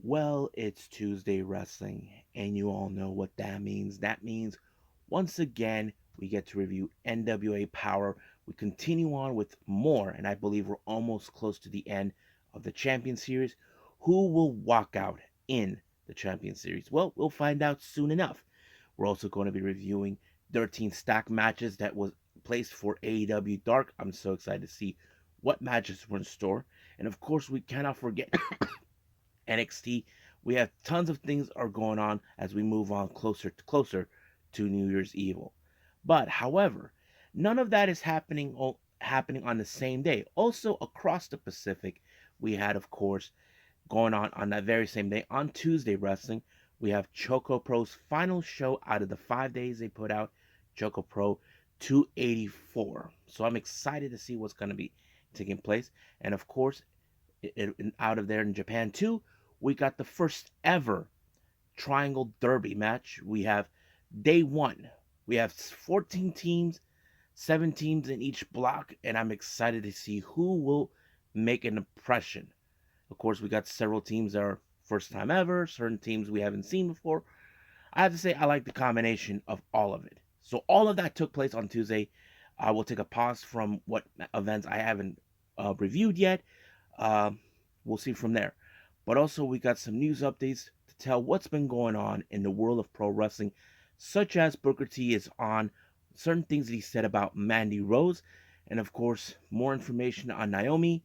Well, it's Tuesday wrestling, and you all know what that means. That means once again we get to review NWA Powerrr. We continue on with more, and I believe we're almost close to the end of the Champion Series. Who will walk out in the Champion Series? Well, we'll find out soon enough. We're also going to be reviewing 13 stack matches that was placed for AEW Dark. I'm so excited to see what matches were in store. And of course, we cannot forget NXT. We have tons of things are going on as we move on closer to New Year's Evil. But however, none of that is happening on the same day. Also across the Pacific, we had of course going on that very same day on Tuesday wrestling. We have ChocoPro's final show out of the 5 days they put out, ChocoPro 284. So I'm excited to see what's going to be taking place. And of course, out of there in Japan too, we got the first ever Triangle Derby match. We have day one. We have 14 teams, 7 teams in each block, and I'm excited to see who will make an impression. Of course, we got several teams that are first time ever, certain teams we haven't seen before. I have to say, I like the combination of all of it. So, all of that took place on Tuesday. I will take a pause from what events I haven't reviewed yet. Uh, we'll see from there. But also, we got some news updates to tell what's been going on in the world of pro wrestling, such as Booker T is on certain things that he said about Mandy Rose, and of course, more information on Naomi,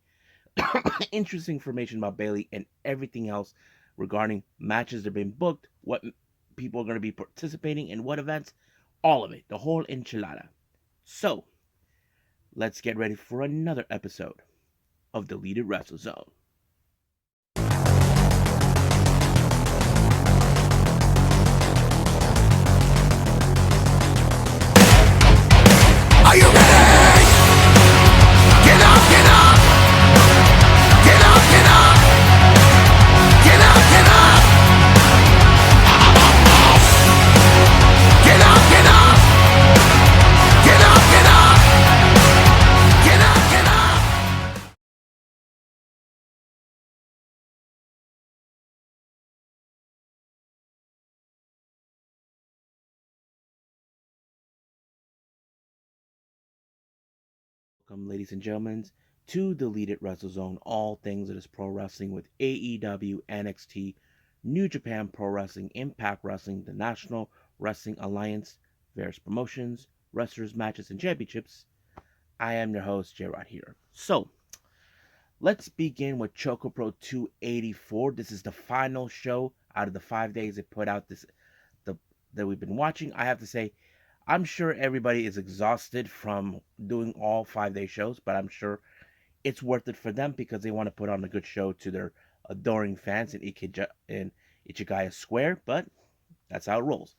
interesting information about Bailey, and everything else regarding matches that have been booked, what people are going to be participating in, what events, all of it, the whole enchilada. So, let's get ready for another episode of Deleted Wrestle Zone. Are you ready? Get up, get up! Get up, get up! Get up, get up! Get up, get up! Get up, get up! Get up, get up! Welcome, ladies and gentlemen, to Deleted Wrestle Zone, all things that is pro wrestling with AEW, NXT, New Japan Pro Wrestling, Impact Wrestling, the National Wrestling Alliance, various promotions, wrestlers, matches, and championships. I am your host, J Rod here. So, let's begin with ChocoPro 284. This is the final show out of the 5 days it put out the that we've been watching. I have to say, I'm sure everybody is exhausted from doing all 5 day shows, but I'm sure it's worth it for them because they want to put on a good show to their adoring fans in Ichigaya Square, but that's how it rolls.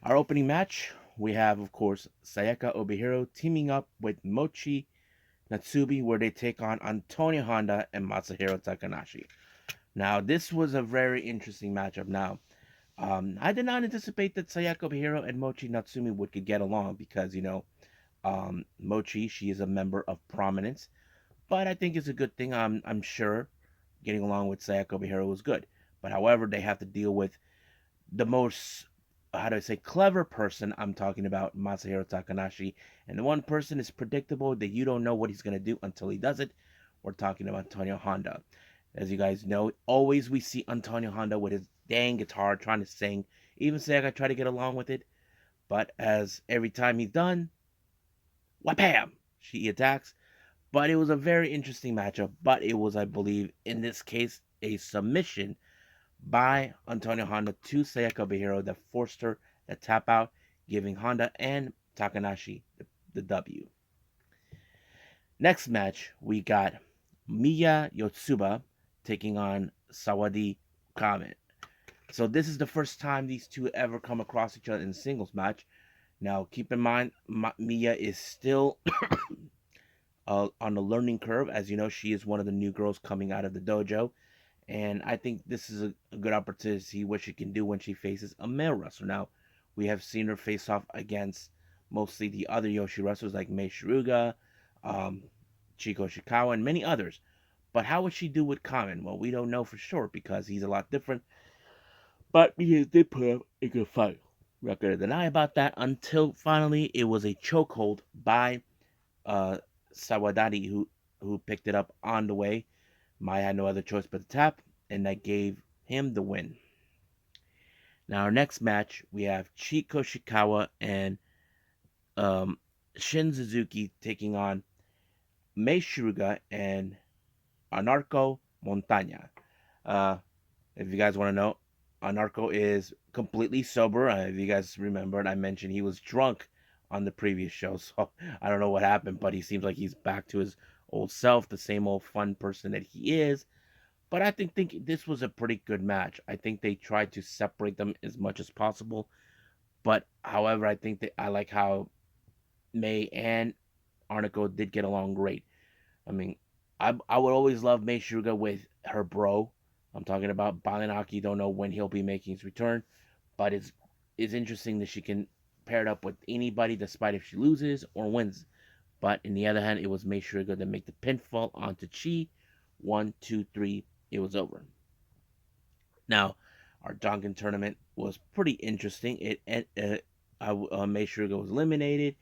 Our opening match, we have, of course, Sayaka Obihiro teaming up with Mochi Natsubi, where they take on Antonio Honda and Masahiro Takanashi. Now, this was a very interesting matchup. Now, I did not anticipate that Sayaka Obihiro and Mochi Natsumi would could get along because, Mochi, she is a member of prominence, but I think it's a good thing. I'm sure getting along with Sayaka Obihiro was good. But however, they have to deal with the most, how do I say, clever person. I'm talking about Masahiro Takanashi, and the one person is predictable that you don't know what he's gonna do until he does it. We're talking about Antonio Honda. As you guys know, always we see Antonio Honda with his dang guitar trying to sing. Even Sayaka tried to get along with it, but as every time he's done, wham, she attacks. But it was a very interesting matchup. But it was, I believe, in this case, a submission by Antonio Honda to Sayaka Obihiro that forced her to tap out, giving Honda and Takanashi the W. Next match, we got Miya Yotsuba taking on Sawadi Kamen. So this is the first time these two ever come across each other in a singles match. Now, keep in mind, Miya is still on the learning curve. As you know, she is one of the new girls coming out of the dojo. And I think this is a good opportunity to see what she can do when she faces a male wrestler. Now, we have seen her face off against mostly the other Yoshi wrestlers like Mei Shiruga, um, Chiko Shikawa, and many others. But how would she do with Common? Well, we don't know for sure because he's a lot different. But he did put up a good fight. Not gonna deny about that until finally it was a chokehold by uh, Sawadari who picked it up on the way. Mai had no other choice but to tap, and that gave him the win. Now our next match we have Chiko Shikawa and um, Shin Suzuki taking on Mei Shiruga and Anarco Montaña. Uh, if you guys want to know, Anarco is completely sober. If you guys remembered, I mentioned he was drunk on the previous show, so I don't know what happened, but he seems like he's back to his old self, the same old fun person that he is. But I think this was a pretty good match. I think they tried to separate them as much as possible. But however, I think that I like how May and Arnico did get along great. I mean, I would always love Mei Suga with her bro. I'm talking about Balinaki. Don't know when he'll be making his return, but it's interesting that she can pair it up with anybody, despite if she loses or wins. But in the other hand, it was Mei Suga to make the pinfall onto Chi. 1, 2, 3. It was over. Now, our Donkin tournament was pretty interesting. Mei Suga was eliminated,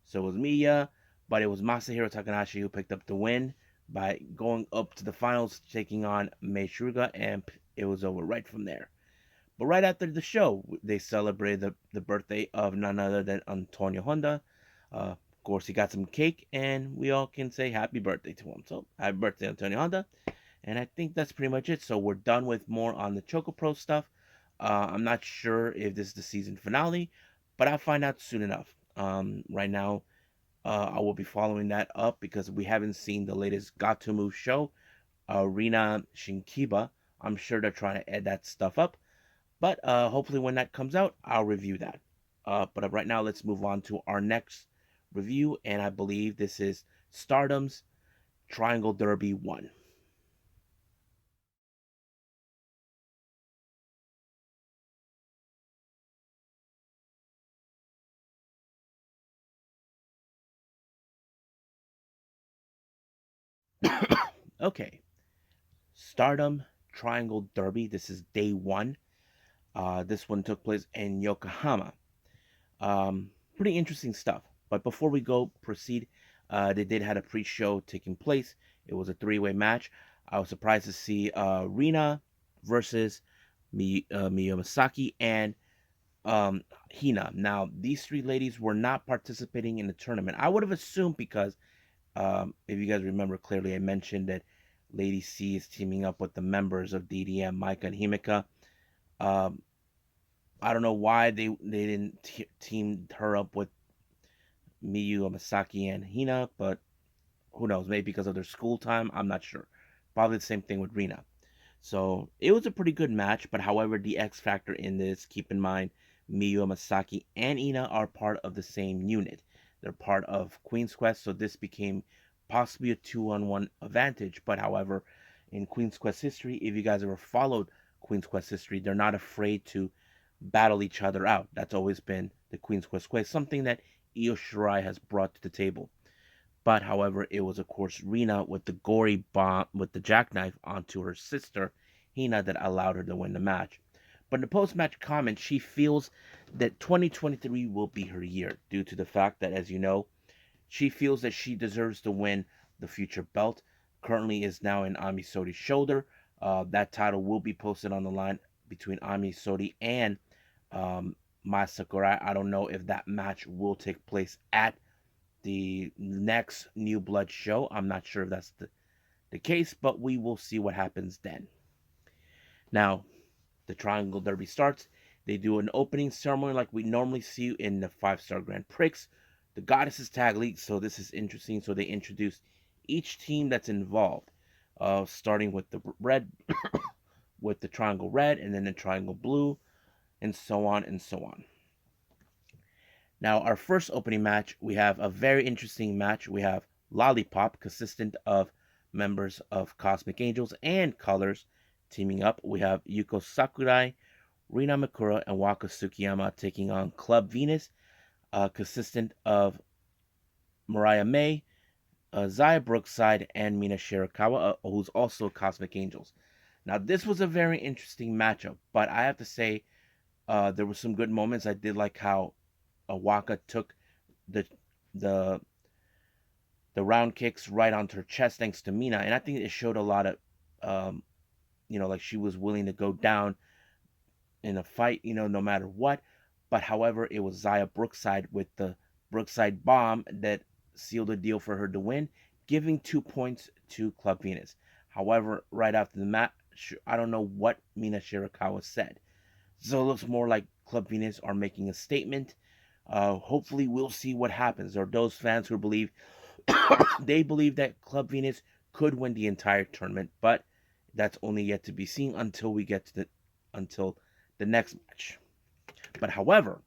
so was Miya, but it was Masahiro Takahashi who picked up the win by going up to the finals, taking on Mei Suga, and it was over right from there. But right after the show, they celebrated the birthday of none other than Antonio Honda. Of course, he got some cake, and we all can say happy birthday to him. So, happy birthday, Antonio Honda. And I think that's pretty much it. So we're done with more on the ChocoPro stuff. I'm not sure if this is the season finale, but I'll find out soon enough. Right now, I will be following that up because we haven't seen the latest Gatomu show, Rina Shinkiba. I'm sure they're trying to add that stuff up, but hopefully when that comes out, I'll review that. But right now, let's move on to our next review, and I believe this is Stardom's Triangle Derby 1. Okay, Stardom Triangle Derby. This is day 1. This one took place in Yokohama. Pretty interesting stuff. But before we go proceed, they did had a pre-show taking place. It was a 3-way match. I was surprised to see Rina versus Miyu Masaki and Hina. Now, these 3 ladies were not participating in the tournament. I would have assumed because if you guys remember clearly, I mentioned that Lady C is teaming up with the members of DDM, Micah and Himika. Um, I don't know why they didn't team her up with Miyu, Masaki, and Hina, but who knows? Maybe because of their school time. I'm not sure. Probably the same thing with Rina. So it was a pretty good match, but however, the X factor in this, keep in mind, Miyu, Masaki, and Ina are part of the same unit. They're part of Queen's Quest, so this became possibly a 2-on-1 advantage. But however, in Queen's Quest history, if you guys ever followed Queen's Quest history, they're not afraid to battle each other out. That's always been the Queen's Quest way, something that Io Shirai has brought to the table. But however, it was of course Rina with the gory bomb with the jackknife onto her sister Hina that allowed her to win the match. But in the post-match comment, she feels that 2023 will be her year due to the fact that, as you know, she feels that she deserves to win the future belt. Currently is now in Ami Soti's shoulder. That title will be posted on the line between Ami Soti and Mai Sakurai. I don't know if that match will take place at the next New Blood show. I'm not sure if that's the case, but we will see what happens then. Now, the Triangle Derby starts. They do an opening ceremony like we normally see in the 5-Star Grand Prix. The Goddesses Tag League, so this is interesting. So they introduce each team that's involved, starting with the red, with the Triangle Red, and then the Triangle Blue, and so on and so on. Now, our first opening match, we have a very interesting match. We have Lollipop, consistent of members of Cosmic Angels and Colors, teaming up. We have Yuko Sakurai, Rina Mikura, and Waka Tsukiyama taking on Club Venus, consistent of Mariah May, Zaya Brookside and Mina Shirakawa, who's also Cosmic Angels. Now, this was a very interesting matchup, but I have to say there were some good moments. I did like how Waka took the the the round kicks right onto her chest thanks to Mina, and I think it showed a lot of, um, like she was willing to go down in a fight, no matter what. But however, it was Zaya Brookside with the Brookside bomb that sealed the deal for her to win, giving 2 points to Club Venus. However, right after the match, I don't know what Mina Shirakawa said. So it looks more like Club Venus are making a statement. Hopefully, we'll see what happens. There are those fans who believe they believe that Club Venus could win the entire tournament, but that's only yet to be seen until the next match. But however,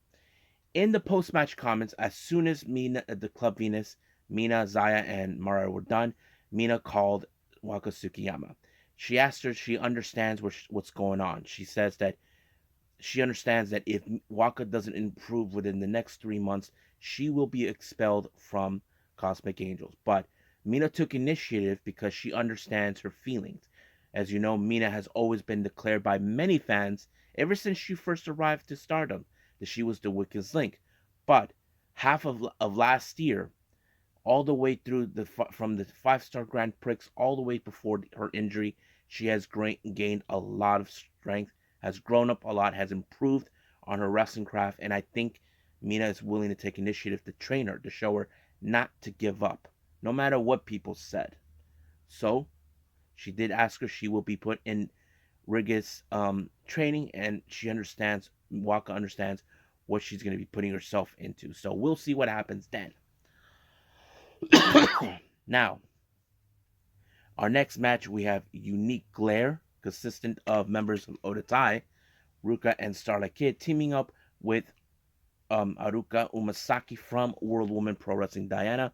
in the post-match comments, as soon as the Club Venus, Mina, Zaya, and Mara were done, Mina called Waka Tsukiyama. She asked her if she understands what's going on. She says that she understands that if Waka doesn't improve within the next 3 months, she will be expelled from Cosmic Angels. But Mina took initiative because she understands her feelings. As you know, Mina has always been declared by many fans ever since she first arrived to Stardom that she was the weakest link. But half of last year, all the way through from the 5-star Grand Prix all the way before her injury, she has gained a lot of strength, has grown up a lot, has improved on her wrestling craft, and I think Mina is willing to take initiative to train her, to show her not to give up, no matter what people said. So she did ask her she will be put in rigorous training, and Waka understands what she's going to be putting herself into. So we'll see what happens then. Now, our next match, we have Unique Glare, consistent of members of Oda Tai, Ruka, and Starlight Kid, teaming up with Aruka Umasaki from World Woman Pro Wrestling Diana,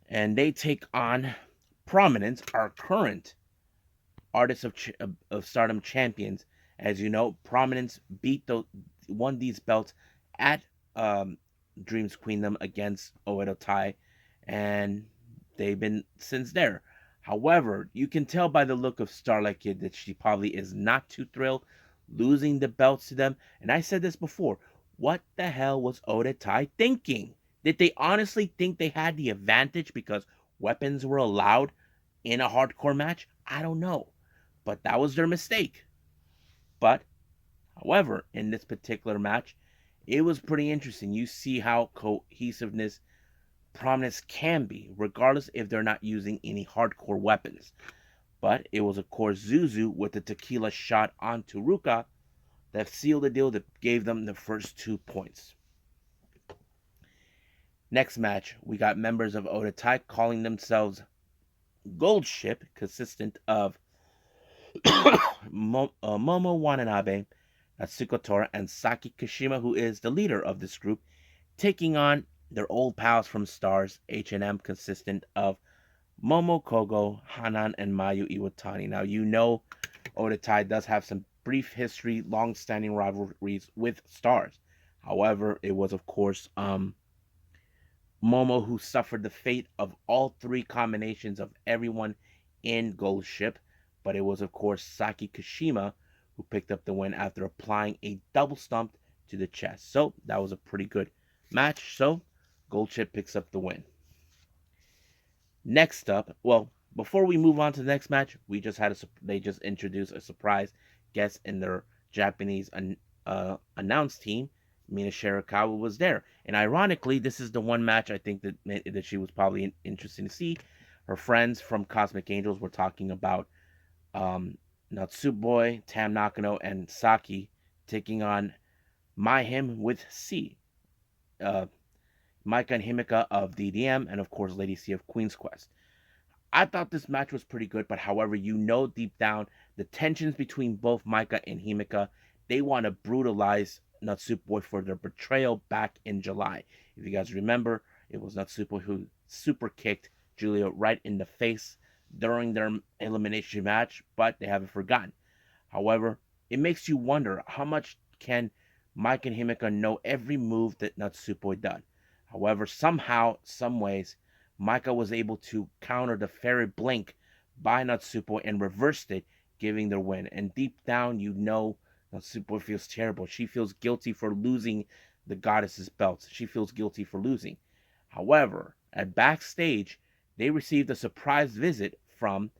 and they take on Prominence, our current Artists of Stardom champions. As you know, Prominence won these belts at Dreams Queendom against Oedo Tai, and they've been since there. However, you can tell by the look of Starlight Kid that she probably is not too thrilled losing the belts to them. And I said this before. What the hell was Oedo Tai thinking? Did they honestly think they had the advantage because weapons were allowed in a hardcore match? I don't know. But that was their mistake. But, however, in this particular match, it was pretty interesting. You see how cohesiveness Prominence can be, regardless if they're not using any hardcore weapons. But it was, of course, Zuzu with the tequila shot onto Ruka that sealed the deal, that gave them the first 2 points. Next match, we got members of Oda Tai calling themselves Gold Ship, consistent of Momo Watanabe, Natsuko Tora, and Saki Kashima, who is the leader of this group, taking on their old pals from Stars, H&M, consistent of Momo Kogo, Hanan, and Mayu Iwatani. Now, you know Oda Tai does have some brief history, long-standing rivalries with Stars. However, it was, of course, Momo who suffered the fate of all 3 combinations of everyone in Gold Ship, but it was, of course, Saki Kashima who picked up the win after applying a double stomp to the chest. So that was a pretty good match. So Gold Ship picks up the win. Next up, well, before we move on to the next match, they just introduced a surprise guest in their Japanese announce team. Mina Shirakawa was there, and ironically, this is the one match I think that she was probably interested to see. Her friends from Cosmic Angels were talking about Natsupoi, Tam Nakano, and Saki taking on Mayhem with C, Maika and Himika of DDM, and of course Lady C of Queen's Quest. I thought this match was pretty good, but however, deep down the tensions between both Maika and Himika. They want to brutalize Natsupoi for their betrayal back in July. If you guys remember, it was Natsupoi who super kicked Julia right in the face during their elimination match, but they haven't forgotten. However, it makes you wonder how much can Mike and Himika know every move that Natsupoi done. However, somehow, some ways, Maika was able to counter the fairy blink by Natsupo and reversed it, giving their win. And deep down, you know Natsupo feels terrible. She feels guilty for losing the goddess's belts. She feels guilty for losing. However, at backstage, they received a surprise visit from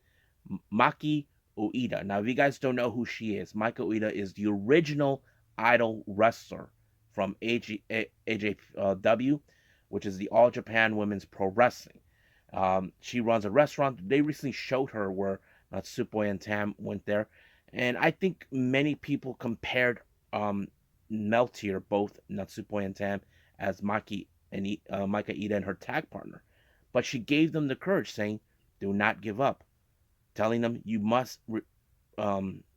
Maki Oida. Now, if you guys don't know who she is, Maki Oida is the original Idol wrestler from AJW, which is the All Japan Women's Pro Wrestling. She runs a restaurant. They recently showed her where Natsupoi and Tam went there, and I think many people compared Meltier, both Natsupoi and Tam, as Maki and Maika Ida and her tag partner. But she gave them the courage, saying, "Do not give up," telling them you must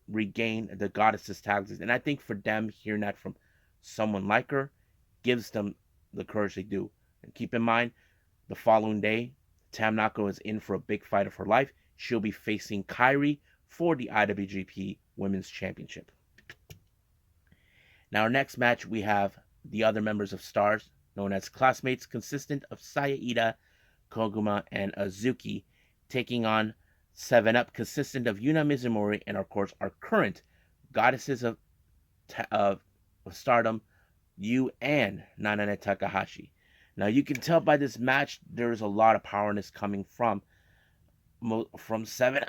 regain the goddess's tags. And I think for them, hearing that from someone like her gives them the courage they do. And keep in mind, the following day, Tamnako is in for a big fight of her life. She'll be facing Kairi for the IWGP Women's Championship. Now, our next match, we have the other members of Stars, known as Classmates, consistent of Saya Ida, Koguma, and Azuki, taking on 7-Up, consistent of Yuna Mizumori, and of course, our current goddesses of Stardom, Yu and Nanane Takahashi. Now, you can tell by this match, there's a lot of powerness coming from 7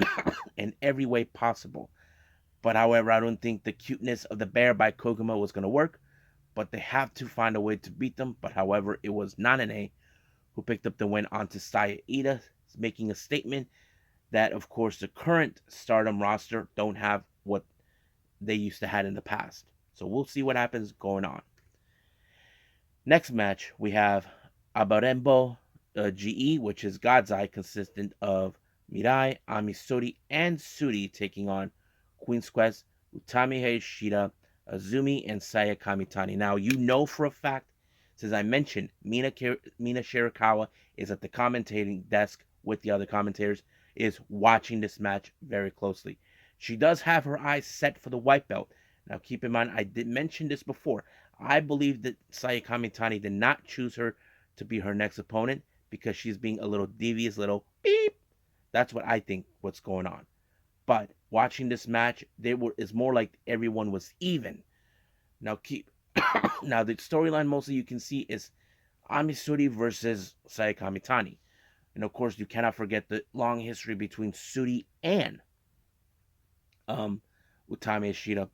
in every way possible. But however, I don't think the cuteness of the bear by Koguma was going to work. But they have to find a way to beat them. But however, it was Nanane who picked up the win onto Saya Ida, making a statement that, of course, the current Stardom roster don't have what they used to have in the past. So we'll see what happens going on. Next match, we have Abarembo GE, which is God's Eye, consistent of Mirai, Amisori, and Suri, taking on Queen's Quest, Utami Shida, Azumi, and Saya Kamitani. Now, you know for a fact, since I mentioned, Mina Shirakawa is at the commentating desk with the other commentators, is watching this match very closely. She does have her eyes set for the white belt. Now, keep in mind, I did mention this before. I believe that Saya Kamitani did not choose her to be her next opponent because she's being a little devious, little beep. That's what I think what's going on. But watching this match, it's more like everyone was even. Now now the storyline mostly you can see is Amisuri versus Saya Kamitani. And of course, you cannot forget the long history between Suri and Utami Ishida.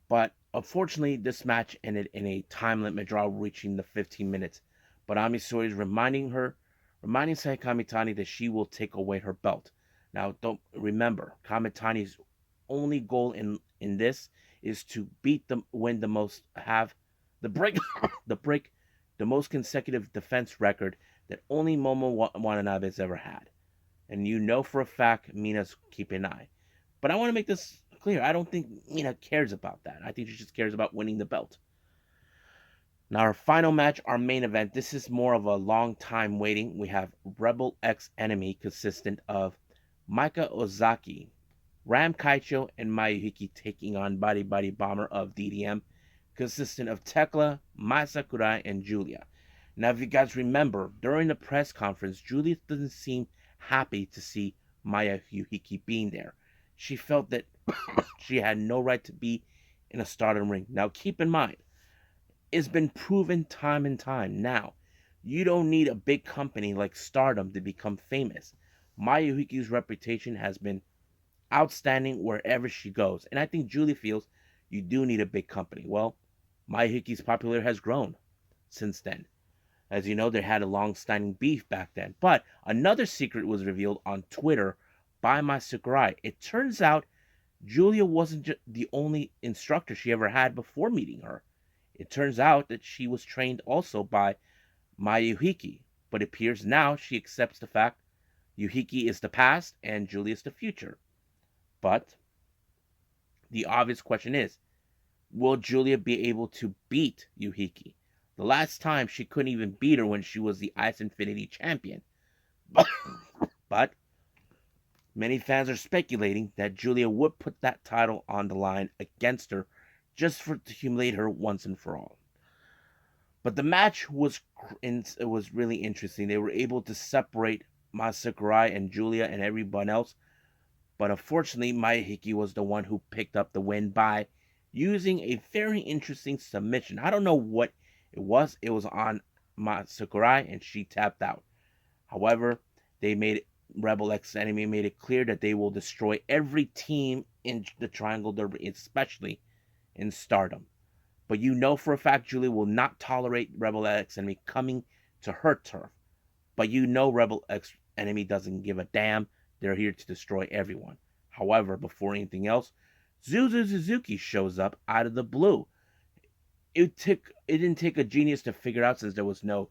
But unfortunately, this match ended in a time limit draw, reaching the 15 minutes. But Amisuri is reminding Saya Kamitani that she will take away her belt. Now, don't remember, Kamitani's only goal in this is to win the most, have the break, the most consecutive defense record that only Momo Watanabe has ever had. And you know for a fact Mina's keeping an eye. But I want to make this clear. I don't think Mina cares about that. I think she just cares about winning the belt. Now, our final match, our main event, this is more of a long time waiting. We have Rebel X Enemy, consistent of Maika Ozaki, Ram Kaicho, and Mayuhiki, taking on Body Body Bomber of DDM, consistent of Tekla, Mai Sakurai, and Julia. Now, if you guys remember, during the press conference, Julia doesn't seem happy to see Mayuhiki being there. She felt that she had no right to be in a Stardom ring. Now, keep in mind, it's been proven time and time. Now, you don't need a big company like Stardom to become famous. Mayuhiki's reputation has been outstanding wherever she goes. And I think Julie feels you do need a big company. Well, Mayuhiki's popularity has grown since then. As you know, they had a long-standing beef back then. But another secret was revealed on Twitter by Mai Sakurai. It turns out Julia wasn't the only instructor she ever had before meeting her. It turns out that she was trained also by Mayuhiki. But it appears now she accepts the fact Yuhiki is the past and Julia is the future. But the obvious question is, will Julia be able to beat Yuhiki? The last time she couldn't even beat her when she was the Ice Infinity champion. But many fans are speculating that Julia would put that title on the line against her just to humiliate her once and for all. But the match was it was really interesting. They were able to separate Masakurai and Julia and everyone else, but unfortunately, Mayahiki was the one who picked up the win by using a very interesting submission. I don't know what it was. It was on Sakurai, and she tapped out. However, they made Rebel X Enemy made it clear that they will destroy every team in the Triangle Derby, especially in Stardom. But you know for a fact Julie will not tolerate Rebel X Enemy coming to her turf. But you know Rebel X Enemy doesn't give a damn. They're here to destroy everyone. However, before anything else, Zuzu Suzuki shows up out of the blue. It didn't take a genius to figure out, since there was no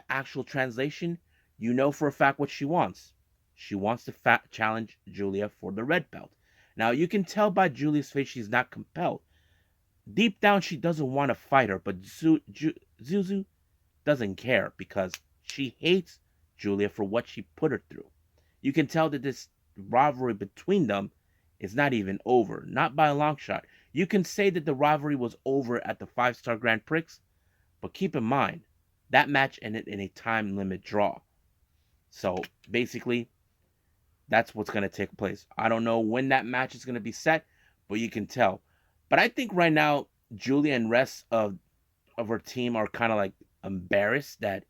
actual translation. You know for a fact what she wants. She wants to challenge Julia for the red belt. Now you can tell by Julia's face she's not compelled. Deep down she doesn't want to fight her, but Zuzu doesn't care because she hates Julia for what she put her through. You can tell that this rivalry between them is not even over, not by a long shot. You can say that the rivalry was over at the 5-Star Grand Prix, but keep in mind, that match ended in a time limit draw. So basically, that's what's going to take place. I don't know when that match is going to be set, but you can tell. But I think right now, Julia and rest of her team are kind of like embarrassed that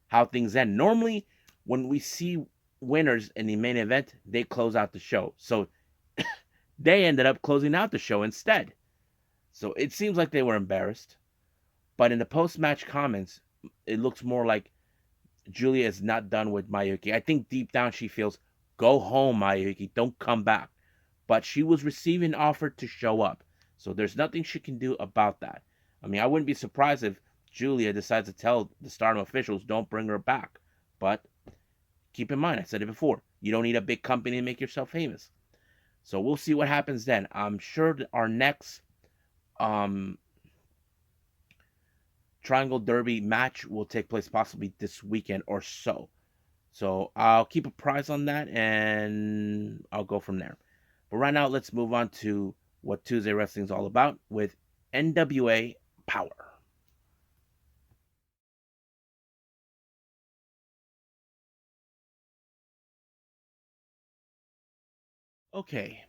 how things end. Normally, when we see winners in the main event, they close out the show. So they ended up closing out the show instead. So it seems like they were embarrassed. But in the post-match comments, it looks more like Julia is not done with Mayuki. I think deep down she feels, go home, Mayuki, don't come back. But she was receiving an offer to show up. So there's nothing she can do about that. I mean, I wouldn't be surprised if Julia decides to tell the Stardom officials, don't bring her back. But keep in mind, I said it before, you don't need a big company to make yourself famous. So we'll see what happens then. I'm sure that our next Triangle Derby match will take place possibly this weekend or so. So I'll keep a prize on that and I'll go from there. But right now, let's move on to what Tuesday Wrestling is all about with NWA Powerrr. Okay,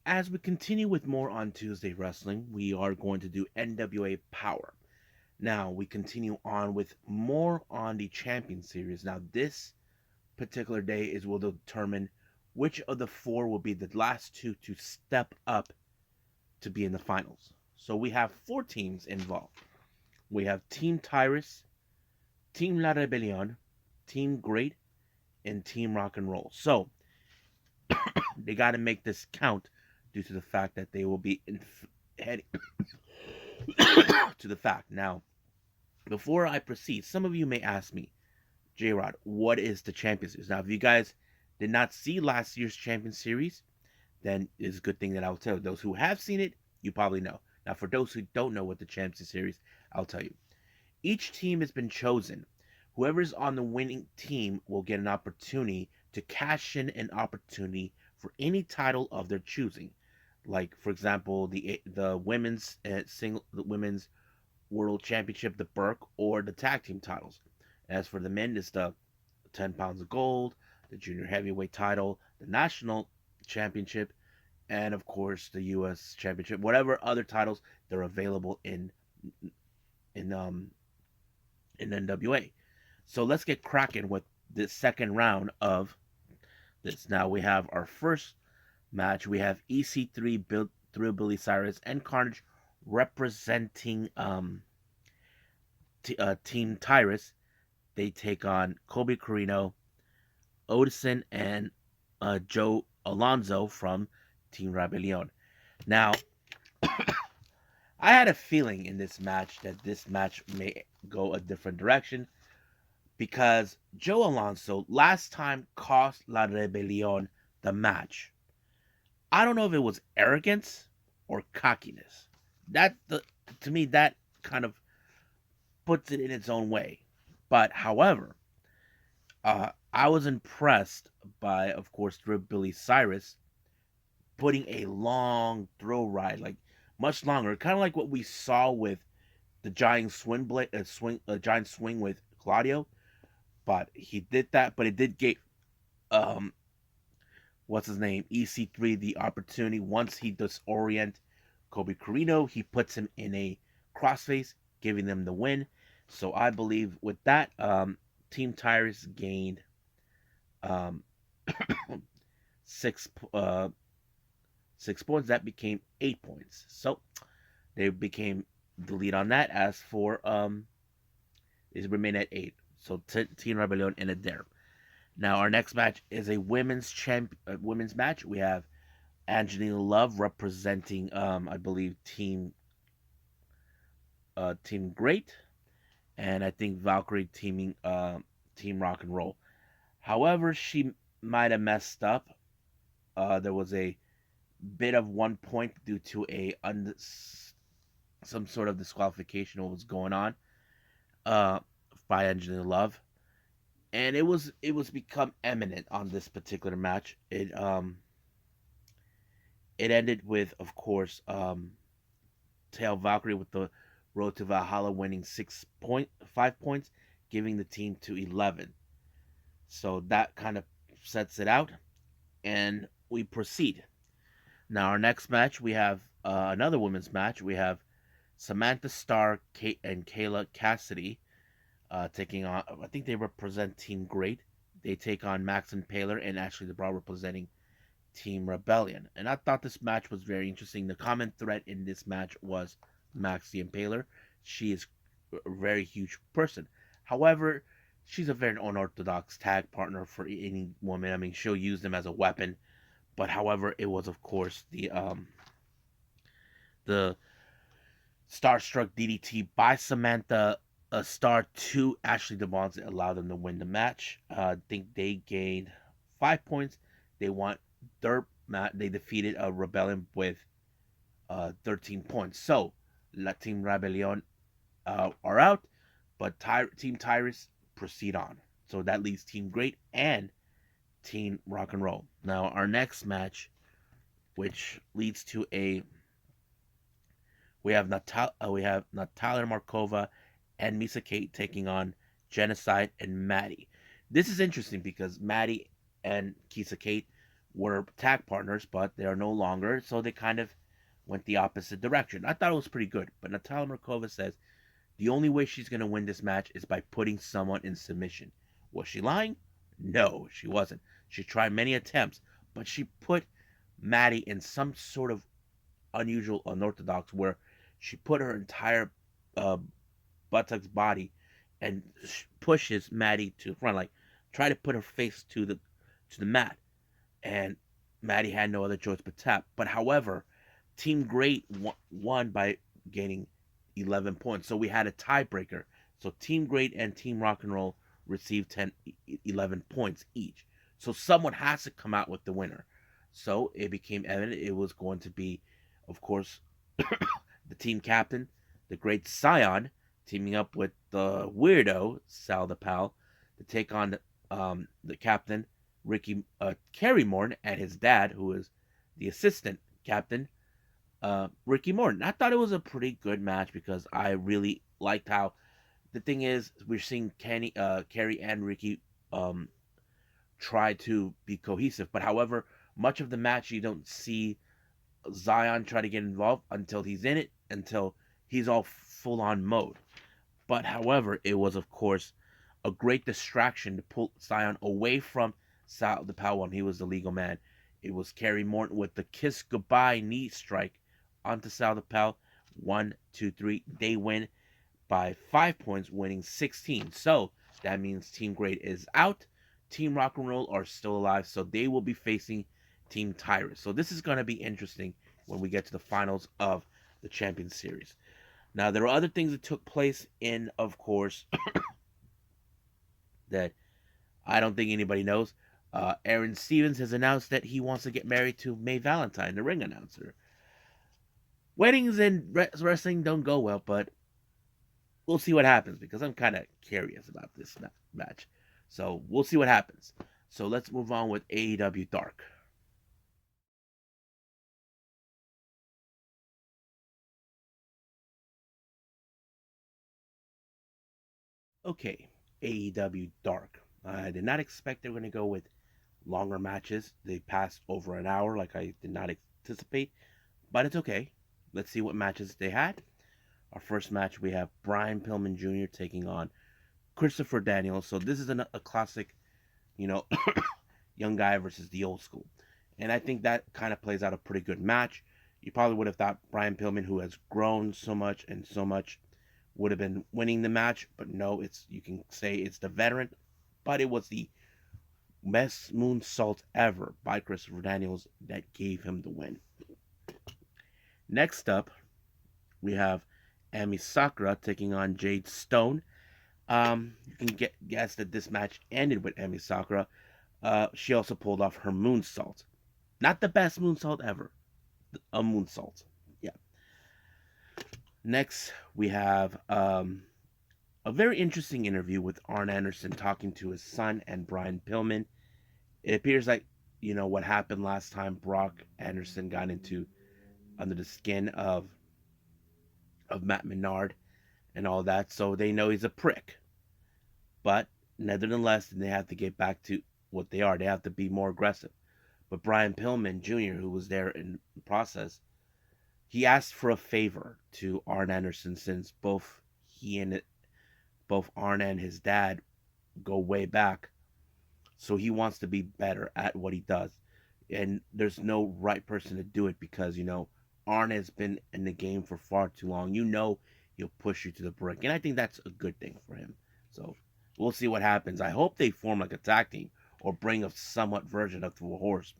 as we continue with more on Tuesday Wrestling, we are going to do NWA Powerrr. Now, we continue on with more on the Champion Series. Now, this particular day is will determine which of the four will be the last two to step up to be in the finals. So we have four teams involved. We have Team Tyrus, Team La Rebellion, Team Great, and Team Rock and Roll. So they got to make this count due to the fact that they will be heading to the fact. Now, before I proceed, some of you may ask me, J Rod, what is the Champion Series? Now, if you guys did not see last year's Champion Series, then it's a good thing that I'll tell you. Those who have seen it, you probably know. Now, for those who don't know what the Champion Series, I'll tell you. Each team has been chosen. Whoever's on the winning team will get an opportunity to cash in an opportunity for any title of their choosing. Like, for example, the women's World Championship, the Burke, or the tag team titles. As for the men, it's the 10 pounds of gold, the junior heavyweight title, the national championship, and of course the U.S. championship. Whatever other titles they're available in NWA. So let's get cracking with the second round of this. Now we have our first match. We have EC3 through Billy Cyrus and Carnage representing Team Tyrus. They take on Kobe Carino, Odison, and Joe Alonzo from Team Rebellion. Now, I had a feeling in this match that this match may go a different direction because Joe Alonzo last time cost La Rebellion the match. I don't know if it was arrogance or cockiness. To me, that kind of puts it in its own way. But however, I was impressed by, of course, Billy Cyrus putting a long throw ride, like much longer, kind of like what we saw with the giant giant swing with Claudio, but he did that. But it did get um what's his name, EC3, the opportunity. Once he disorient Kobe Carino, he puts him in a crossface, giving them the win. So I believe with that, Team Tyrus gained um, six uh, 6 points. That became 8 points. So they became the lead on that. As for it remained at 8. So Team Rebellion ended there. Now our next match is a women's match. We have Angelina Love representing, I believe, Team Great, and I think Valkyrie teaming Team Rock and Roll. However, she might have messed up. There was a bit of 1 point due to some sort of disqualification. What was going on uh, by Angelina Love, and it was become eminent on this particular match. It ended with, of course, Tail Valkyrie with the Road to Valhalla winning 5 points, giving the team to 11. So that kind of sets it out, and we proceed. Now our next match, we have another women's match. We have Samantha Starr and Kayla Cassidy taking on. I think they represent Team Great. They take on Max and Paler and Ashley DeBra representing Team Rebellion. And I thought this match was very interesting. The common thread in this match was Maxi Impaler. She is a very huge person. However, she's a very unorthodox tag partner for any woman. I mean, she'll use them as a weapon. But however, it was of course the Starstruck DDT by Samantha Star to Ashley Devon that allowed them to win the match. I think they gained 5 points. They won their match. They defeated a Rebellion with 13 points. So La Team Rebellion are out, but Team Tyrus proceed on. So that leaves Team Great and Team Rock and Roll. Now our next match, which leads to we have Natalia Markova and Misa Kate taking on Genocide and Maddie. This is interesting because Maddie and Kisa Kate were tag partners, but they are no longer, so they kind of went the opposite direction. I thought it was pretty good, but Natalia Markova says the only way she's going to win this match is by putting someone in submission. Was she lying? No, she wasn't. She tried many attempts, but she put Maddie in some sort of unusual, unorthodox, where she put her entire uh, buttocks body and pushes Maddie to the front, like try to put her face to the mat, and Maddie had no other choice but tap. But however, Team Great won by gaining 11 points, so we had a tiebreaker. So Team Great and Team Rock and Roll received 11 points each. So someone has to come out with the winner. So it became evident it was going to be, of course, the team captain, the great Scion, teaming up with the weirdo Sal the Pal to take on the captain, Kerry Morton, and his dad, who is the assistant captain, Ricky Morton. I thought it was a pretty good match because I really liked how the thing is we're seeing Kerry and Ricky try to be cohesive, but however, much of the match you don't see Zion try to get involved until he's in it, until he's all full on mode. But however, it was of course a great distraction to pull Zion away from Sal the Pal when he was the legal man. It was Kerry Morton with the kiss goodbye knee strike onto Sal the Pal. 1, 2, 3. They win by 5 points, winning 16. So that means Team Great is out. Team Rock and Roll are still alive, so they will be facing Team Tyrus. So this is going to be interesting when we get to the finals of the Champions Series. Now, there are other things that took place in, of course, that I don't think anybody knows. Aaron Stevens has announced that he wants to get married to Mae Valentine, the ring announcer. Weddings in wrestling don't go well, but we'll see what happens because I'm kind of curious about this match. So we'll see what happens. So let's move on with AEW Dark. Okay, AEW Dark. I did not expect they were going to go with longer matches. They passed over an hour like I did not anticipate, but it's okay. Let's see what matches they had. Our first match, we have Brian Pillman Jr. taking on Christopher Daniels. So this is a classic, you know, young guy versus the old school. And I think that kind of plays out a pretty good match. You probably would have thought Brian Pillman, who has grown so much and so much, would have been winning the match, but no, it's you can say it's the veteran, but it was the best moonsault ever by Christopher Daniels that gave him the win. Next up, we have Ami Sakura taking on Jade Stone. You can guess that this match ended with Ami Sakura. She also pulled off her moonsault. Not the best moonsault ever, a moonsault. Yeah. Next, we have a very interesting interview with Arn Anderson talking to his son and Brian Pillman. It appears like, what happened last time Brock Anderson got into under the skin of Matt Menard and all that, so they know he's a prick. But nevertheless, they have to get back to what they are. They have to be more aggressive. But Brian Pillman Jr., who was there in the process, he asked for a favor to Arn Anderson since both Arn and his dad go way back. So he wants to be better at what he does. And there's no right person to do it because, Arn has been in the game for far too long. He'll push you to the brink. And I think that's a good thing for him. So we'll see what happens. I hope they form like a tag team or bring a somewhat version of the horse.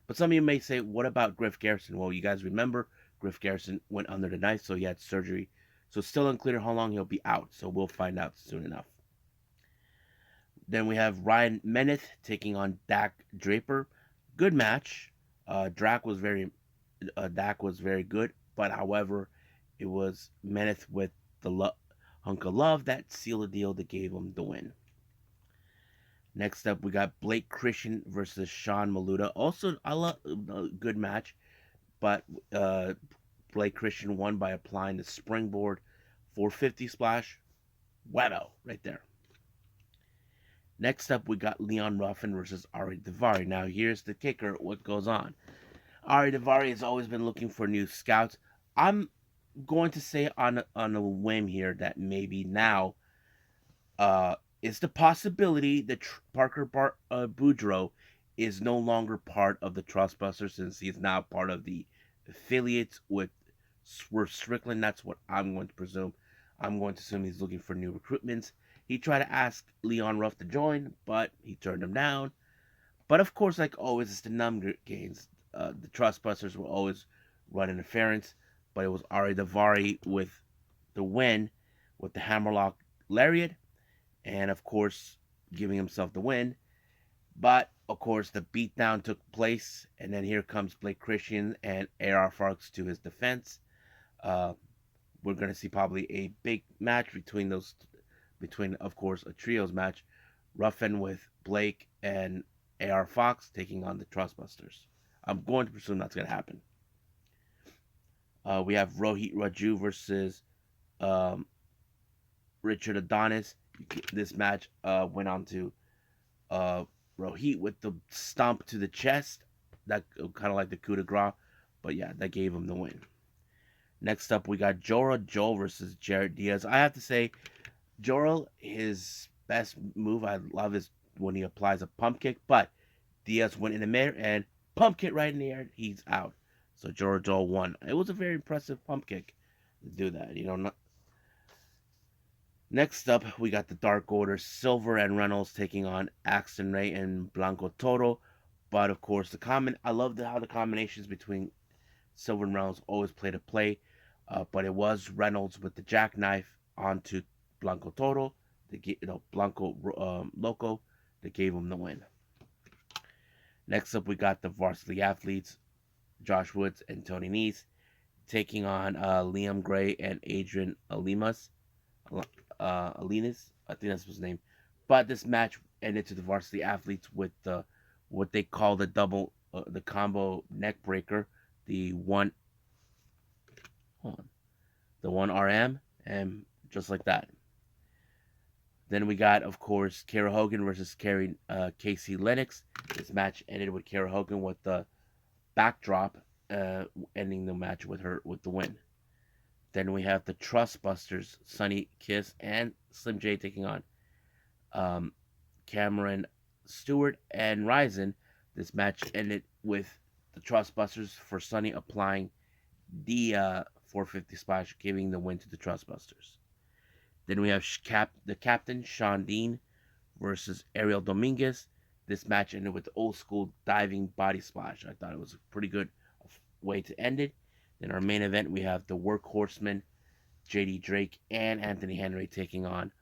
But some of you may say, what about Griff Garrison? Well, you guys remember Griff Garrison went under the knife, so he had surgery. So it's still unclear how long he'll be out. So we'll find out soon enough. Then we have Ryan Meneth taking on Dak Draper. Good match. Dak was very good, but however, it was Meneth with the hunk of love that sealed the deal that gave him the win. Next up, we got Blake Christian versus Sean Maluda. Also, a good match, but Blake Christian won by applying the springboard 450 splash. Wow, right there. Next up, we got Leon Ruffin versus Ari Daivari. Now, here's the kicker: what goes on? Ari Daivari has always been looking for new scouts. I'm going to say on a whim here that maybe now is the possibility that Parker Boudreaux is no longer part of the Trustbusters since he's now part of the affiliates with Swerve Strickland. That's what I'm going to presume. I'm going to assume he's looking for new recruitments. He tried to ask Leon Ruff to join, but he turned him down. But of course, like always, it's the number games. The Trustbusters will always run interference, but it was Ari Daivari with the win with the Hammerlock Lariat, and of course, giving himself the win. But of course, the beatdown took place, and then here comes Blake Christian and AR Fox to his defense. Uh, we're going to see probably a big match between of course a trios match, Ruffin with Blake and AR Fox taking on the Trustbusters. I'm going to presume that's going to happen. We have Rohit Raju versus um, Richard Adonis. This match went on to uh, Rohit with the stomp to the chest. That kind of like the coup de grace. But yeah, that gave him the win. Next up, we got Jora Joel versus Jared Diaz. I have to say, Joel, his best move I love is when he applies a pump kick, but Diaz went in the mirror and pump kick right in the air. He's out. So Jora Joel won. It was a very impressive pump kick to do that. Next up, we got the Dark Order, Silver and Reynolds taking on Axton Ray and Blanco Toro. But of course, I love how the combinations between Silver and Reynolds always play to play. But it was Reynolds with the jackknife onto Blanco Toro, Blanco Loco, that gave him the win. Next up, we got the varsity athletes, Josh Woods and Tony Nese, taking on Liam Gray and Adrian Alinas. I think that's his name. But this match ended to the varsity athletes with what they call the combo neck breaker, the one, hold on, the one RM, and just like that. Then we got, of course, Kara Hogan versus Casey Lennox. This match ended with Kara Hogan with the backdrop, ending the match with her with the win. Then we have the Trust Busters, Sonny Kiss and Slim J taking on um, Cameron Stewart and Ryzen. This match ended with the Trust Busters for Sonny applying the 450 splash, giving the win to the Trust Busters. Then we have the captain, Sean Dean, versus Ariel Dominguez. This match ended with the old school diving body splash. I thought it was a pretty good way to end it. In our main event, we have the Workhorsemen, JD Drake and Anthony Henry taking on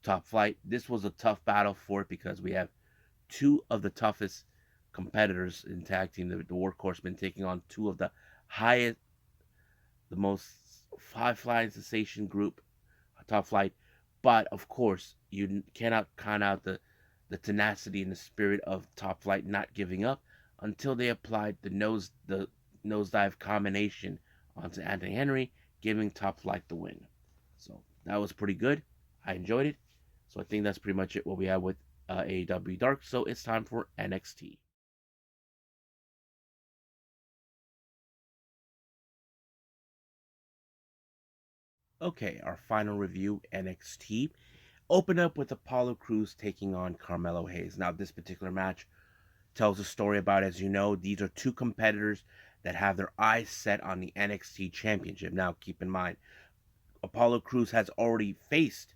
Top Flight. This was a tough battle for it because we have two of the toughest competitors in tag team, the Workhorsemen, taking on two of the highest, the most high flying sensation group, Top Flight. But of course, you cannot count out the tenacity and the spirit of Top Flight not giving up until they applied the nosedive combination onto Anthony Henry, giving Top Flight the win. So that was pretty good. I enjoyed it. So I think that's pretty much it what we have with AEW Dark. So it's time for NXT. Okay, our final review, NXT. Open up with Apollo Crews taking on Carmelo Hayes. Now, this particular match tells a story about, as you know, these are two competitors that have their eyes set on the NXT Championship. Now, keep in mind, Apollo Crews has already faced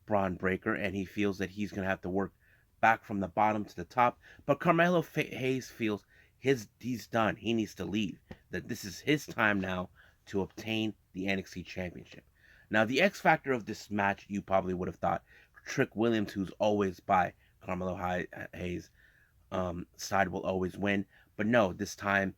Braun Breaker, and he feels that he's going to have to work back from the bottom to the top. But Carmelo Hayes feels he's done. He needs to leave. That this is his time now to obtain the NXT Championship. Now, the X factor of this match, you probably would have thought Trick Williams, who's always by Carmelo Hayes' side, will always win. But no, this time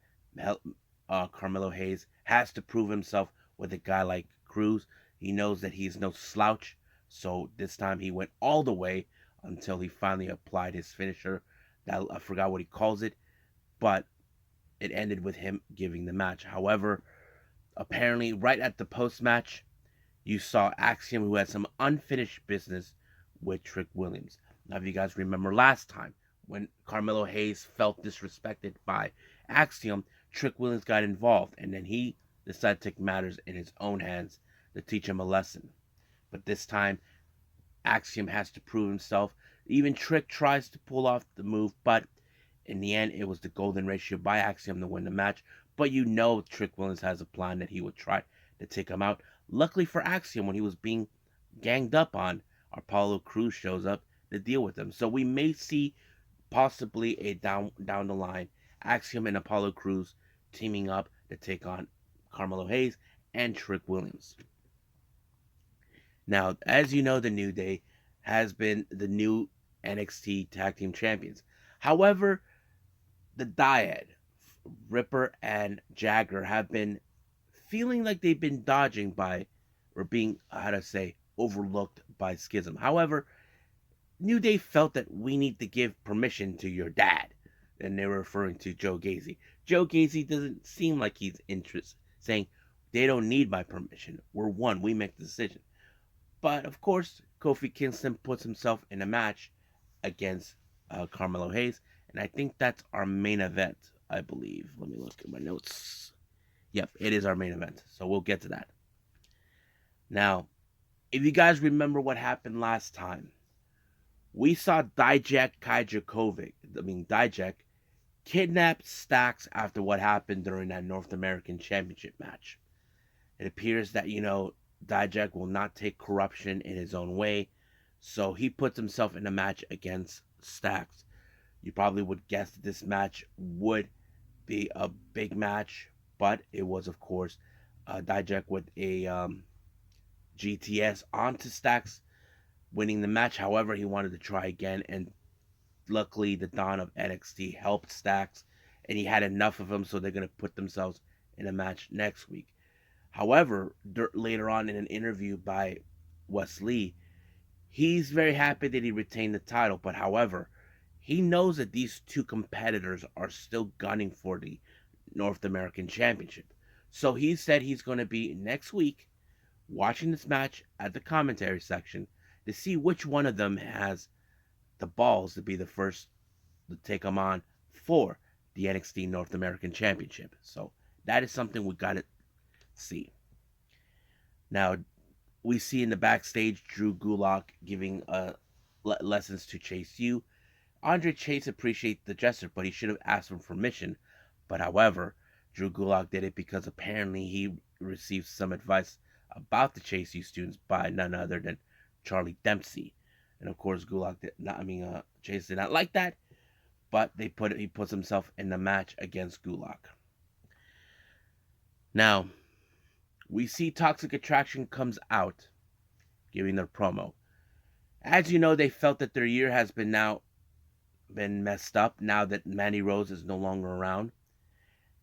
Carmelo Hayes has to prove himself with a guy like Cruz. He knows that he's no slouch, so this time he went all the way until he finally applied his finisher. That I forgot what he calls it, but it ended with him giving the match. However, apparently, right at the post match, you saw Axiom, who had some unfinished business with Trick Williams. Now, if you guys remember last time, when Carmelo Hayes felt disrespected by Axiom, Trick Williams got involved, and then he decided to take matters in his own hands to teach him a lesson. But this time, Axiom has to prove himself. Even Trick tries to pull off the move, but in the end, it was the golden ratio by Axiom to win the match. But you know Trick Williams has a plan that he would try to take him out. Luckily for Axiom, when he was being ganged up on, Apollo Crews shows up to deal with him. So we may see possibly a down the line Axiom and Apollo Crews teaming up to take on Carmelo Hayes and Trick Williams. Now, as you know, the New Day has been the new NXT Tag Team Champions. However, the Dyad, Ripper and Jagger, have been feeling like they've been dodging by, or being, how to say, overlooked by Schism. However, New Day felt that we need to give permission to your dad. And they were referring to Joe Gacy. Joe Gacy doesn't seem like he's interested, saying, they don't need my permission. We're one. We make the decision. But, of course, Kofi Kingston puts himself in a match against Carmelo Hayes. And I think that's our main event, I believe. Let me look at my notes. Yep, it is our main event. So we'll get to that. Now, if you guys remember what happened last time, we saw Dijak kidnapped Stacks after what happened during that North American Championship match. It appears that, Dijak will not take corruption in his own way, so he puts himself in a match against Stacks. You probably would guess that this match would be a big match, but it was, of course, Dijak with a GTS onto Stacks, winning the match. However, he wanted to try again, and luckily the Dawn of NXT helped Stacks, and he had enough of him, so they're going to put themselves in a match next week. However, later on in an interview by Wes Lee, he's very happy that he retained the title, but however, he knows that these two competitors are still gunning for the North American Championship. So he said he's going to be next week watching this match at the commentary section to see which one of them has the balls to be the first to take them on for the NXT North American Championship. So that is something we got to see. Now, we see in the backstage Drew Gulak giving lessons to Chase U. Andre Chase appreciates the gesture, but he should have asked for permission. But however, Drew Gulak did it because apparently he received some advice about the Chase U students by none other than Charlie Dempsey. And of course, Chase did not like that, but he puts himself in the match against Gulak. Now, we see Toxic Attraction comes out, giving their promo. As you know, they felt that their year has been messed up now that Mandy Rose is no longer around.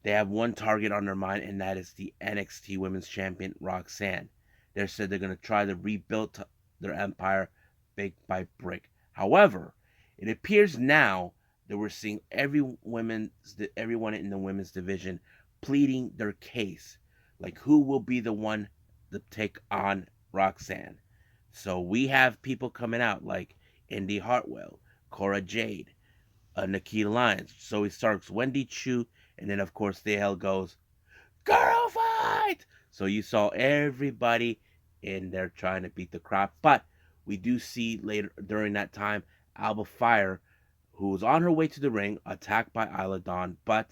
They have one target on their mind, and that is the NXT Women's Champion Roxanne. They said they're going to try to rebuild their empire brick by brick. However, it appears now that we're seeing everyone in the women's division pleading their case. Like, who will be the one to take on Roxanne? So we have people coming out like Indy Hartwell, Cora Jade, Nikita Lyons, Zoe Starks, Wendy Chu, and then of course the hell goes, girl fight! So you saw everybody in there trying to beat the crap. But we do see later during that time Alba Fire, who was on her way to the ring, attacked by Isla Dawn. But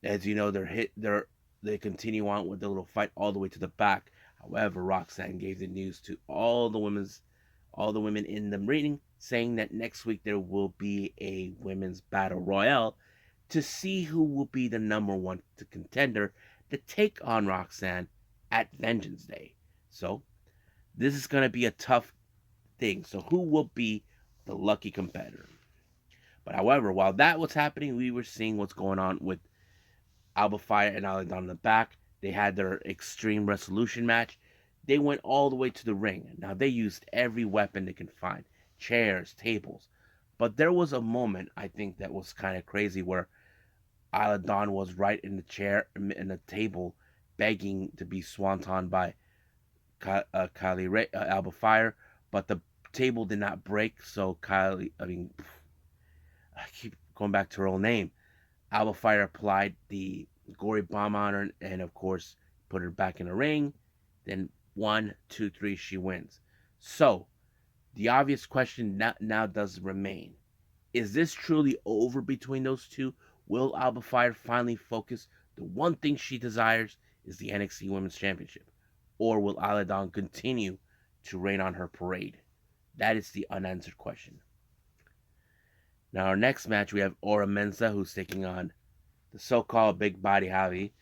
as you know, they continue on with the little fight all the way to the back. However, Roxanne gave the news to all the women in the ring, saying that next week there will be a women's battle royale to see who will be the number one contender to take on Roxanne at Vengeance Day. So this is going to be a tough thing. So who will be the lucky competitor? But however, while that was happening, we were seeing what's going on with Alba Fire and Isla Dawn in the back. They had their Extreme Resolution match. They went all the way to the ring. Now, they used every weapon they can find. Chairs, tables. But there was a moment, I think, that was kind of crazy where Isla Dawn was right in the chair, in the table, begging to be swanton by Alba Fire. But the table did not break, so I keep going back to her old name. Alba Fire applied the gory bomb on her and, of course, put her back in the ring. Then 1, 2, 3, she wins. So, the obvious question now does remain. Is this truly over between those two? Will Alba Fire finally focus? The one thing she desires is the NXT Women's Championship. Or will Isla Dawn continue to rain on her parade? That is the unanswered question. Now, our next match, we have Ora Mensa, who's taking on the so-called Big Body Javi.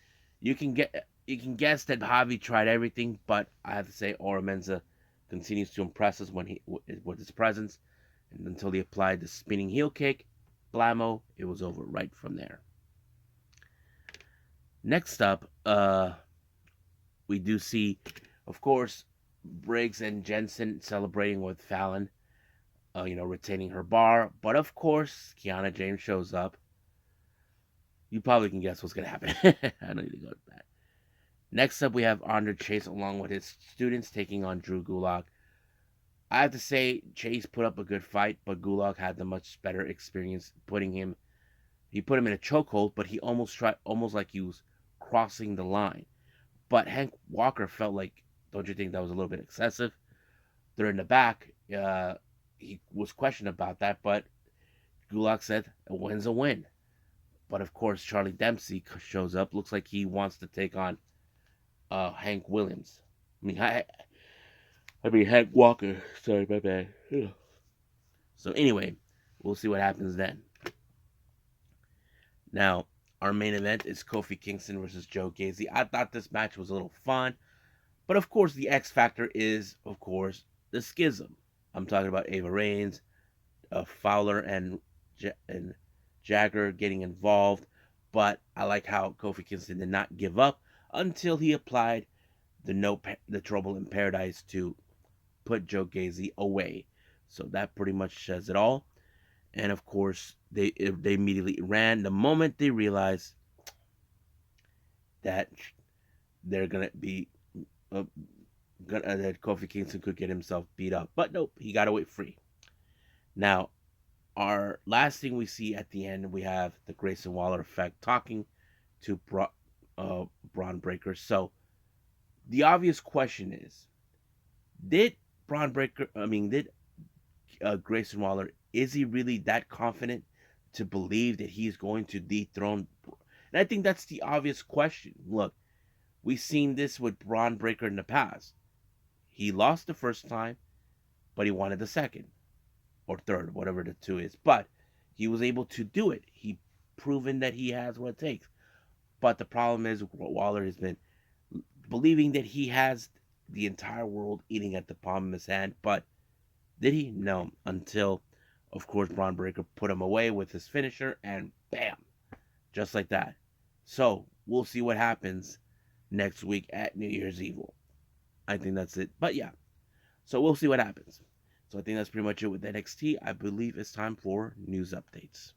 You can guess that Javi tried everything, but I have to say Ora Mensa continues to impress us with his presence. And until he applied the spinning heel kick, blammo, it was over right from there. Next up, we do see, of course, Briggs and Jensen celebrating with Fallon, retaining her bar. But of course, Kiana James shows up. You probably can guess what's going to happen. I don't need to go to that. Next up, we have Andre Chase along with his students taking on Drew Gulak. I have to say, Chase put up a good fight, but Gulak had the much better experience He put him in a chokehold, but he almost like he was crossing the line. But Hank Walker felt like, don't you think that was a little bit excessive? They're in the back. He was questioned about that, but Gulak said, a win's a win. But of course, Charlie Dempsey shows up. Looks like he wants to take on Hank Williams. Hank Walker. Sorry, my bad. So anyway, we'll see what happens then. Now, our main event is Kofi Kingston versus Joe Gacy. I thought this match was a little fun. But of course, the X factor is, of course, the schism. I'm talking about Ava Reigns, Fowler, and Jagger getting involved. But I like how Kofi Kingston did not give up until he applied the Trouble in Paradise to put Joe Gacy away. So that pretty much says it all. And of course, they immediately ran the moment they realized that they're gonna be that Kofi Kingston could get himself beat up. But nope, he got away free. Now, our last thing we see at the end, we have the Grayson Waller effect talking to Braun Breaker. So the obvious question is, did did Grayson Waller, is he really that confident to believe that he's going to dethrone? And I think that's the obvious question. Look, we've seen this with Braun Breaker in the past. He lost the first time, but he wanted the second or third, whatever the two is. But he was able to do it. He proven that he has what it takes. But the problem is Waller has been believing that he has the entire world eating at the palm of his hand. But did he? No. Until, of course, Braun Breaker put him away with his finisher, and bam, just like that. So we'll see what happens next week at New Year's Evil. I think that's it. But yeah, so we'll see what happens. So I think that's pretty much it with NXT. I believe it's time for news updates.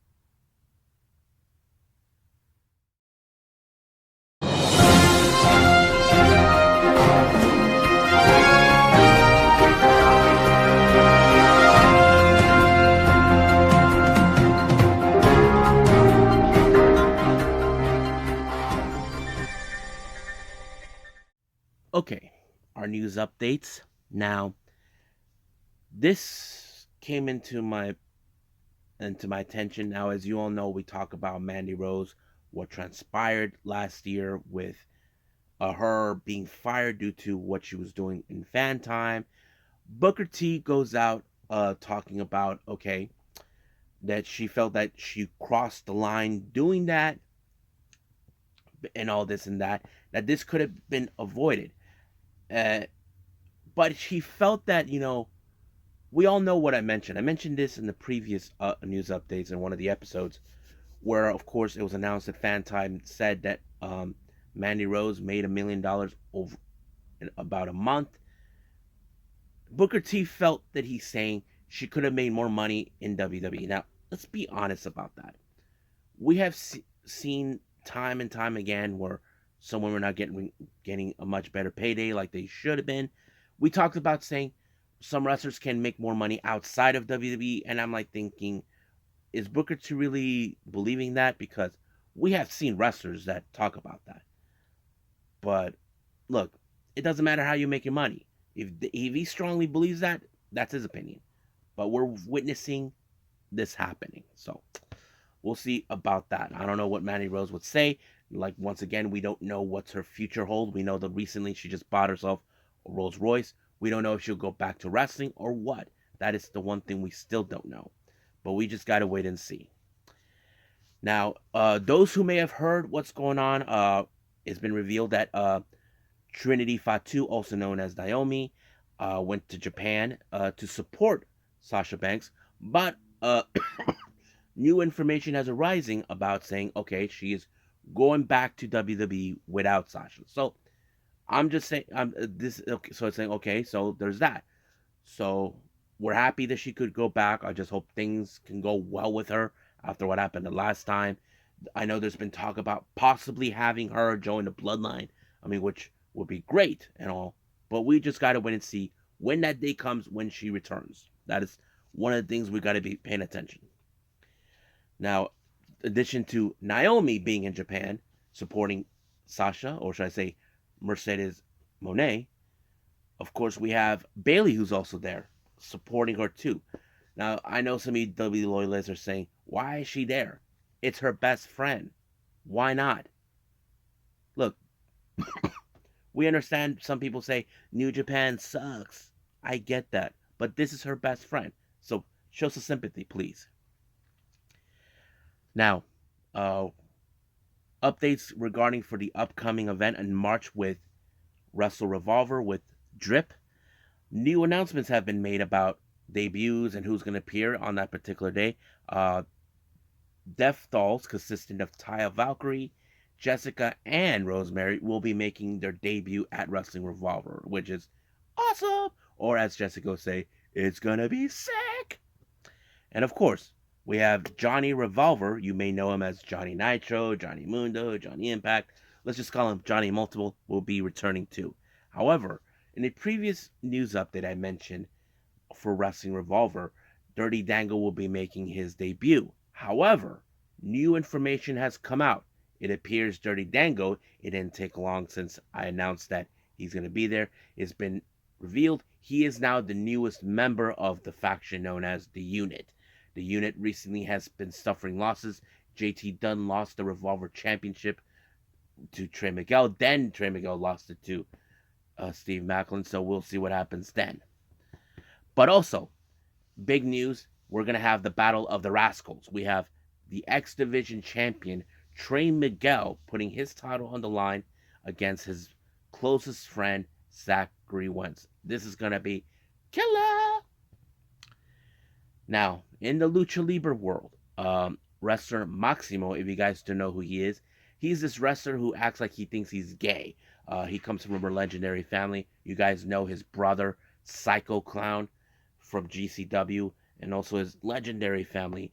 Okay, our news updates. Now, this came into my attention. Now, as you all know, we talk about Mandy Rose, what transpired last year with her being fired due to what she was doing in fan time. Booker T goes out talking about, okay, that she felt that she crossed the line doing that and all this and that this could have been avoided. Uh, but she felt that, we all know what I mentioned. I mentioned this in the previous news updates in one of the episodes, where, of course, it was announced that Fan Time said that Mandy Rose made $1 million over in about a month. Booker T felt that he's saying she could have made more money in WWE. Now, let's be honest about that. We have seen time and time again where some women are not getting a much better payday like they should have been. We talked about saying some wrestlers can make more money outside of WWE, and I'm like thinking, is Booker T really believing that? Because we have seen wrestlers that talk about that. But look, it doesn't matter how you make your money. If he strongly believes that, that's his opinion. But we're witnessing this happening, so we'll see about that. I don't know what Mandy Rose would say. Like, once again, we don't know what's her future hold. We know that recently she just bought herself a Rolls Royce. We don't know if she'll go back to wrestling or what. That is the one thing we still don't know. But we just got to wait and see. Now, those who may have heard what's going on, it's been revealed that Trinity Fatu, also known as Naomi, went to Japan to support Sasha Banks. But new information has arising about saying, okay, she is going back to WWE without Sasha. So I'm just saying, this. Okay, so it's saying, okay, so there's that. So we're happy that she could go back. I just hope things can go well with her after what happened the last time. I know there's been talk about possibly having her join the Bloodline. I mean, which would be great and all, but we just gotta wait and see when that day comes when she returns. That is one of the things we gotta be paying attention. Now, in addition to Naomi being in Japan supporting Sasha, or should I say Mercedes Monet, of course we have Bailey who's also there supporting her too. Now, I know some EW loyalists are saying, why is she there? It's her best friend. Why not? Look, we understand some people say New Japan sucks. I get that. But this is her best friend. So show some sympathy, please. Now, uh, updates regarding for the upcoming event in March with Wrestle Revolver with Drip. New announcements have been made about debuts and who's going to appear on that particular day. Death Dolls, consisting of Taya Valkyrie, Jessica, and Rosemary, will be making their debut at Wrestling Revolver, which is awesome! Or as Jessica would say, it's gonna be sick! And of course, we have Johnny Revolver. You may know him as Johnny Nitro, Johnny Mundo, Johnny Impact. Let's just call him Johnny Multiple, will be returning too. However, In a previous news update I mentioned for Wrestling Revolver, Dirty Dango will be making his debut. However, new information has come out. It appears Dirty Dango, it didn't take long since I announced that he's going to be there, it's been revealed he is now the newest member of the faction known as the Unit. The Unit recently has been suffering losses. JT Dunn lost the Revolver Championship to Trey Miguel. Then Trey Miguel lost it to Steve Macklin. So we'll see what happens then. But also, big news, we're going to have the Battle of the Rascals. We have the X Division champion, Trey Miguel, putting his title on the line against his closest friend, Zachary Wentz. This is going to be killer. Now, in the Lucha Libre world, wrestler Maximo, if you guys don't know who he is, he's this wrestler who acts like he thinks he's gay. He comes from a legendary family. You guys know his brother, Psycho Clown, from GCW, and also his legendary family.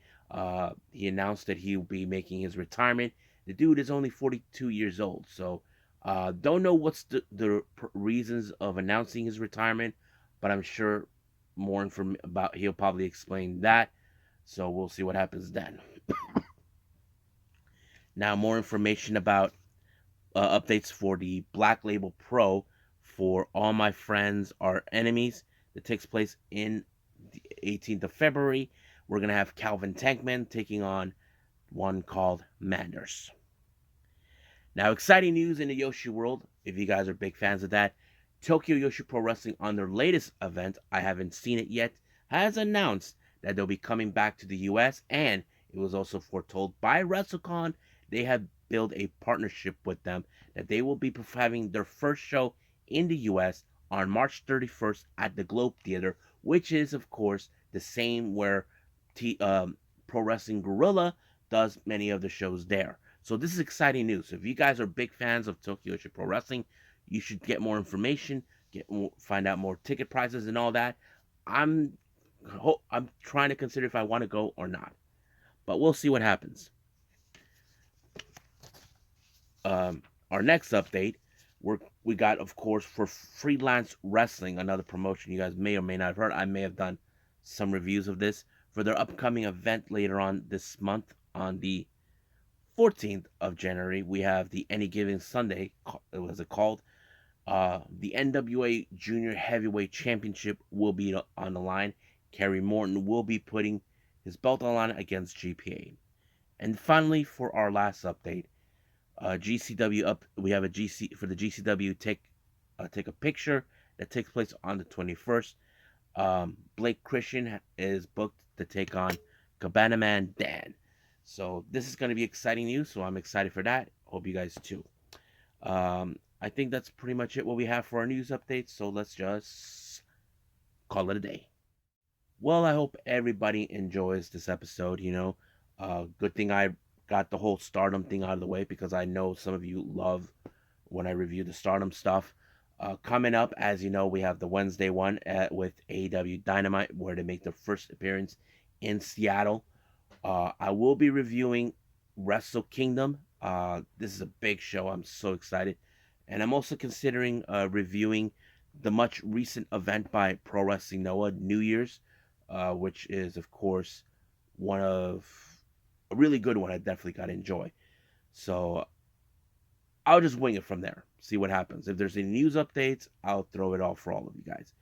He announced that he will be making his retirement. The dude is only 42 years old, so don't know what's the reasons of announcing his retirement, but I'm sure more information about he'll probably explain that. So we'll see what happens then. Now, more information about updates for the Black Label Pro for All My Friends Are Enemies that takes place in the 18th of February. We're going to have Calvin Tankman taking on one called Manders. Now, exciting news in the Yoshi world, if you guys are big fans of that. Tokyo Joshi Pro Wrestling, on their latest event, I haven't seen it yet, has announced that they'll be coming back to the US, and it was also foretold by WrestleCon they have built a partnership with them that they will be having their first show in the US on March 31st at the Globe Theater, which is, of course, the same where Pro Wrestling Guerrilla does many of the shows there. So this is exciting news. So if you guys are big fans of Tokyo Joshi Pro Wrestling, you should get more information, find out more ticket prices and all that. I'm trying to consider if I want to go or not, but we'll see what happens. Our next update, we got, of course, for Freelance Wrestling, another promotion you guys may or may not have heard. I may have done some reviews of this for their upcoming event later on this month on the 14th of January. We have the Any Given Sunday, was it called? The NWA Junior Heavyweight Championship will be on the line. Kerry Morton will be putting his belt on the line against GPA. And finally, for our last update, GCW up. We have a GC for the GCW Take a Picture that takes place on the 21st. Blake Christian is booked to take on Cabana Man Dan. So this is going to be exciting news. So I'm excited for that. Hope you guys too. I think that's pretty much it what we have for our news updates. So let's just call it a day. Well, I hope everybody enjoys this episode. Good thing I got the whole Stardom thing out of the way because I know some of you love when I review the Stardom stuff. Coming up, as you know, we have the Wednesday one with AEW Dynamite, where they make their first appearance in Seattle. I will be reviewing Wrestle Kingdom. This is a big show. I'm so excited. And I'm also considering reviewing the much recent event by Pro Wrestling Noah, New Year's, which is, of course, a really good one I definitely got to enjoy. So I'll just wing it from there, see what happens. If there's any news updates, I'll throw it all for all of you guys.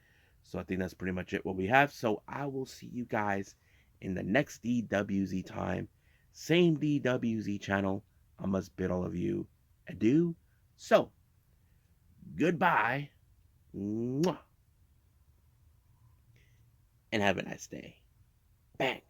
So I think that's pretty much it what we have. So I will see you guys in the next DWZ time. Same DWZ channel. I must bid all of you adieu. So, goodbye. Mwah. And have a nice day. Bang.